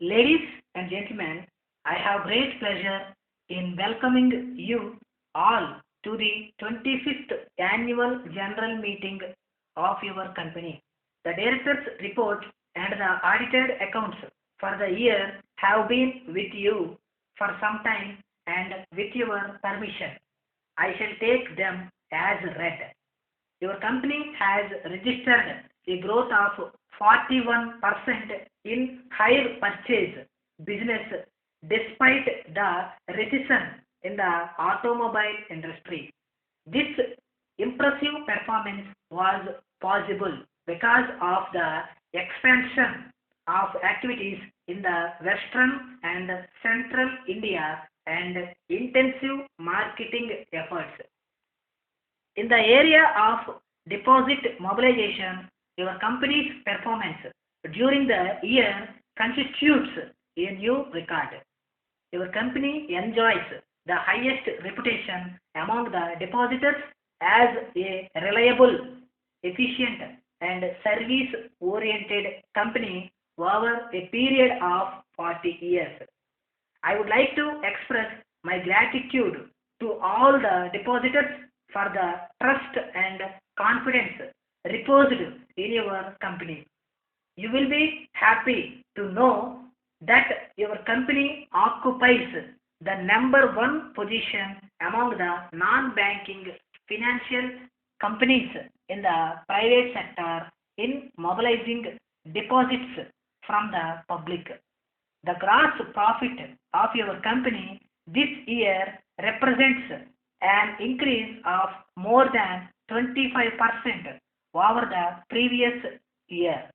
Ladies and gentlemen, I have great pleasure in welcoming you all to the 25th annual general meeting of your company. The director's report and the audited accounts for the year have been with you for some time, and with your permission, I shall take them as read. Your company has registered a growth of 41% in hire purchase business despite the recession in the automobile industry. This impressive performance was possible because of the expansion of activities in the western and central India and intensive marketing efforts. In the area of deposit mobilization, your company's performance during the year constitutes a new record. Your company enjoys the highest reputation among the depositors as a reliable, efficient, and service-oriented company over a period of 40 years. I would like to express my gratitude to all the depositors for the trust and confidence reposed in your company. You will be happy to know that your company occupies the number one position among the non-banking financial companies in the private sector in mobilizing deposits from the public. The gross profit of your company this year represents an increase of more than 25% over the previous year.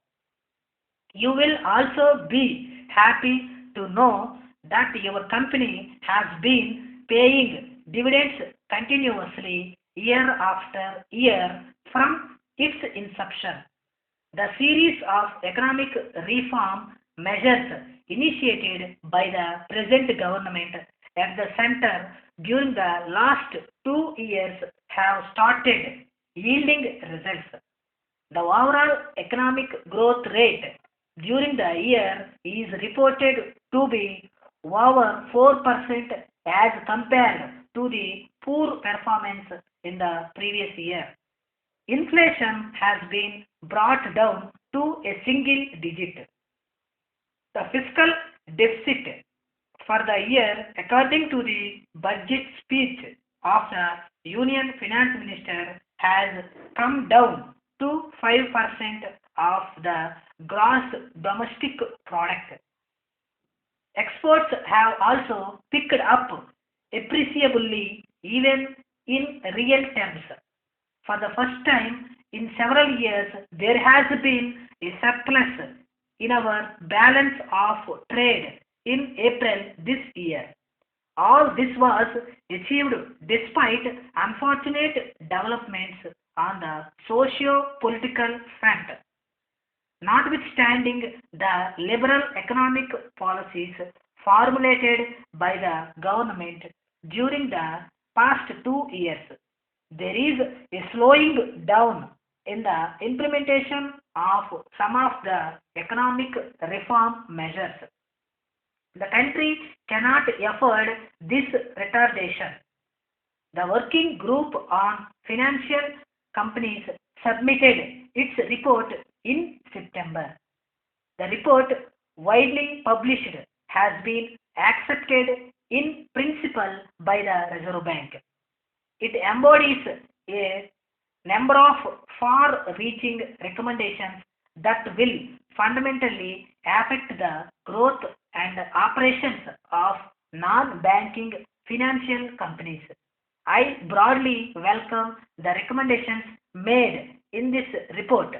You will also be happy to know that your company has been paying dividends continuously year after year from its inception. The series of economic reform measures initiated by the present government at the center during the last 2 years have started yielding results. The overall economic growth rate during the year is reported to be over 4% as compared to the poor performance in the previous year. Inflation has been brought down to a single digit. The fiscal deficit for the year, according to the budget speech of the Union Finance Minister, has come down to 5% of the gross domestic product. Exports have also picked up appreciably even in real terms. For the first time in several years, there has been a surplus in our balance of trade in April this year. All this was achieved despite unfortunate developments on the socio-political front. Notwithstanding the liberal economic policies formulated by the government during the past 2 years, there is a slowing down in the implementation of some of the economic reform measures. The country cannot afford this retardation. The Working Group on Financial Companies submitted its report in September. The report, widely published, has been accepted in principle by the Reserve Bank. It embodies a number of far-reaching recommendations that will fundamentally affect the growth and operations of non-banking financial companies. I broadly welcome the recommendations made in this report,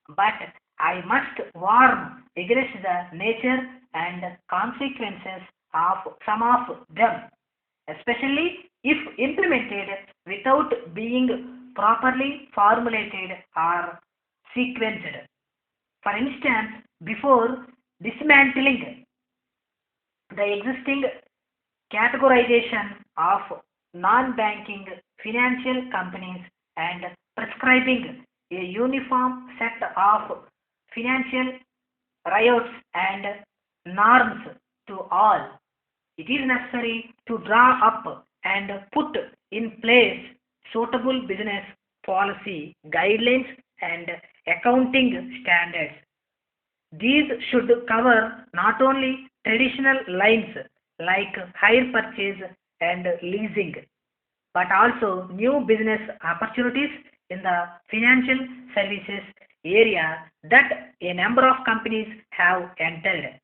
but I must warn against the nature and consequences of some of them, especially if implemented without being properly formulated or sequenced. For instance, before dismantling the existing categorization of non-banking financial companies and prescribing a uniform set of financial riots and norms to all. It is necessary to draw up and put in place suitable business policy guidelines and accounting standards. These should cover not only traditional lines like hire purchase and leasing, but also new business opportunities in the financial services area that a number of companies have entered.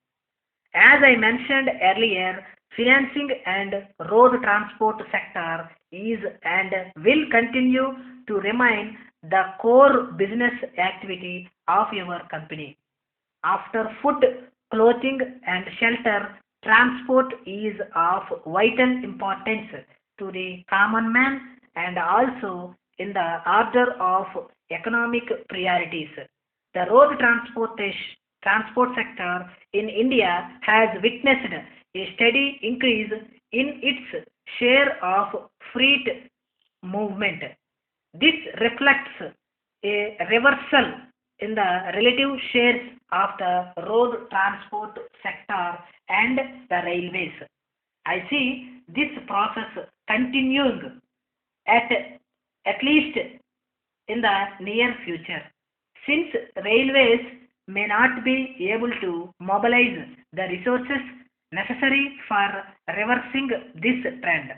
As I mentioned earlier, financing and road transport sector is and will continue to remain the core business activity of your company. After food, clothing, and shelter, transport is of vital importance to the common man and also in the order of economic priorities. The road transport sector in India has witnessed a steady increase in its share of freight movement. This reflects a reversal in the relative shares of the road transport sector and the railways. I see this process continuing at at least in the near future. Since railways may not be able to mobilize the resources necessary for reversing this trend.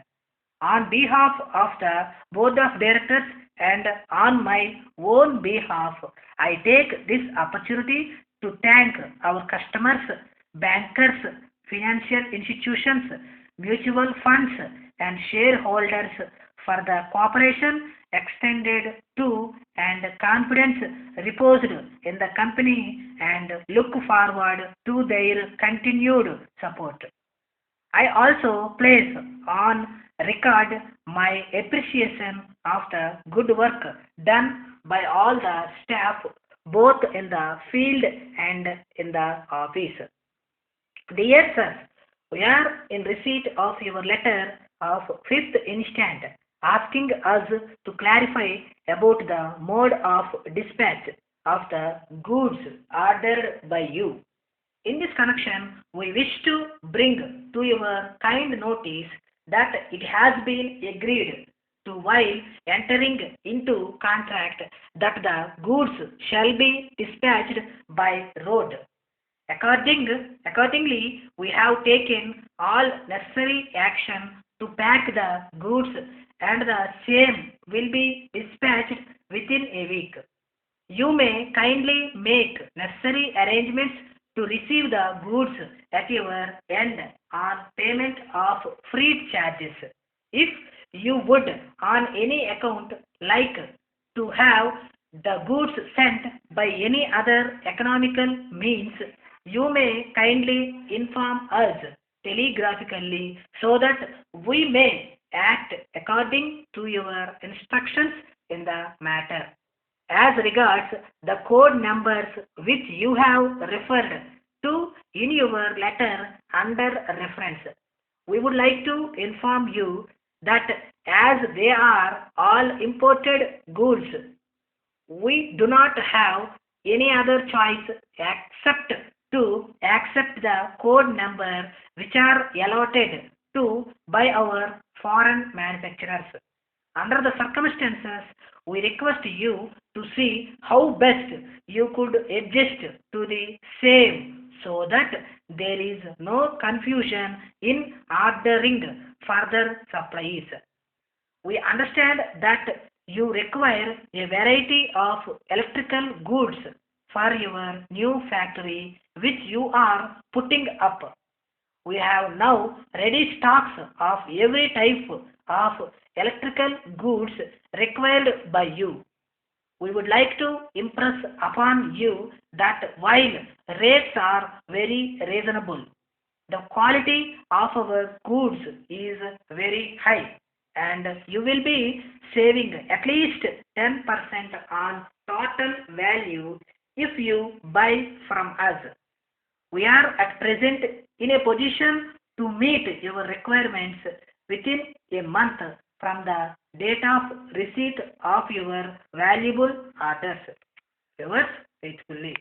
On behalf of the board of directors and on my own behalf, I take this opportunity to thank our customers, bankers, financial institutions, mutual funds, and shareholders for the cooperation extended to and confidence reposed in the company and look forward to their continued support. I also place on record my appreciation of the good work done by all the staff both in the field and in the office. Dear sir, we are in receipt of your letter of 5th instant asking us to clarify about the mode of dispatch of the goods ordered by you. In this connection, we wish to bring to your kind notice that it has been agreed to while entering into contract that the goods shall be dispatched by road. Accordingly, we have taken all necessary action to pack the goods and the same will be dispatched within a week. You may kindly make necessary arrangements to receive the goods at your end on payment of freight charges. If you would on any account like to have the goods sent by any other economical means, you may kindly inform us telegraphically so that we may act according to your instructions in the matter. As regards the code numbers which you have referred to in your letter under reference, we would like to inform you that as they are all imported goods, we do not have any other choice except to accept the code number which are allotted to by our foreign manufacturers. Under the circumstances, we request you to see how best you could adjust to the same so that there is no confusion in ordering further supplies. We understand that you require a variety of electrical goods for your new factory which you are putting up. We have now ready stocks of every type of electrical goods required by you. We would like to impress upon you that while rates are very reasonable, the quality of our goods is very high and you will be saving at least 10% on total value if you buy from us. We are at present in a position to meet your requirements within a month from the date of receipt of your valuable orders. Yours faithfully.